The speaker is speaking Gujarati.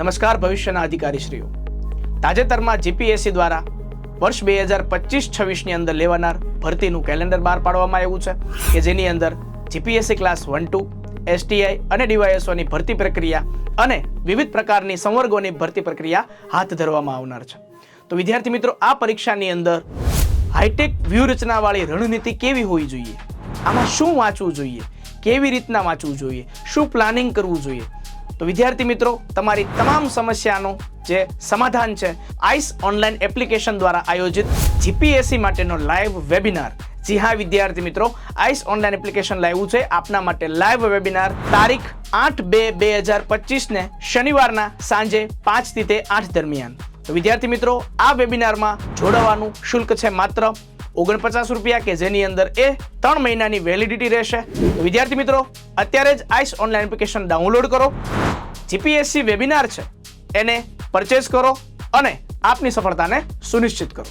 નમસ્કાર ભવિષ્યના અધિકારીશ્રીઓ. તાજેતરમાં જીપીએસસી દ્વારા વર્ષ 2025-26ની અંદર લેવાનાર ભરતીનું કેલેન્ડર બહાર પાડવામાં આવ્યું છે કે જેની અંદર જીપીએસસી ક્લાસ 1-2, એસટીઆઈ અને ડીવાયએસઓની ભરતી પ્રક્રિયા અને વિવિધ પ્રકારની સંવર્ગોની ભરતી પ્રક્રિયા હાથ ધરવામાં આવનાર છે. તો વિદ્યાર્થી મિત્રો, આ પરીક્ષાની અંદર હાઈટેક વ્યૂહરચનાવાળી રણનીતિ કેવી હોવી જોઈએ, આમાં શું વાંચવું જોઈએ, કેવી રીતના વાંચવું જોઈએ, શું પ્લાનિંગ કરવું જોઈએ. તો વિદ્યાર્થી મિત્રો, તમારી તમામ સમસ્યાનો જે સમાધાન છે આઈસ ઓનલાઈન એપ્લિકેશન દ્વારા આયોજિત જીપીએસસી માટેનો લાઈવ વેબિનાર. જી હા વિદ્યાર્થી મિત્રો, આઈસ ઓનલાઈન એપ્લિકેશન લાવ્યું છે આપના માટે લાઈવ વેબિનાર તારીખ 8/2/2025 શનિવારના સાંજે 5 થી 8 દરમિયાન. તો વિદ્યાર્થી મિત્રો, આ વેબિનારમાં જોડાવાનું શુલ્ક છે માત્ર 49 રૂપિયા કે જેની અંદર 3 મહિનાની વેલિડિટી રહેશે. તો વિદ્યાર્થી મિત્રો, અત્યારે જ આઈસ ઓનલાઈન એપ્લિકેશન ડાઉનલોડ કરો, જીપીએસસી વેબિનાર છે એને પરચેસ કરો અને આપની સફળતાને સુનિશ્ચિત કરો.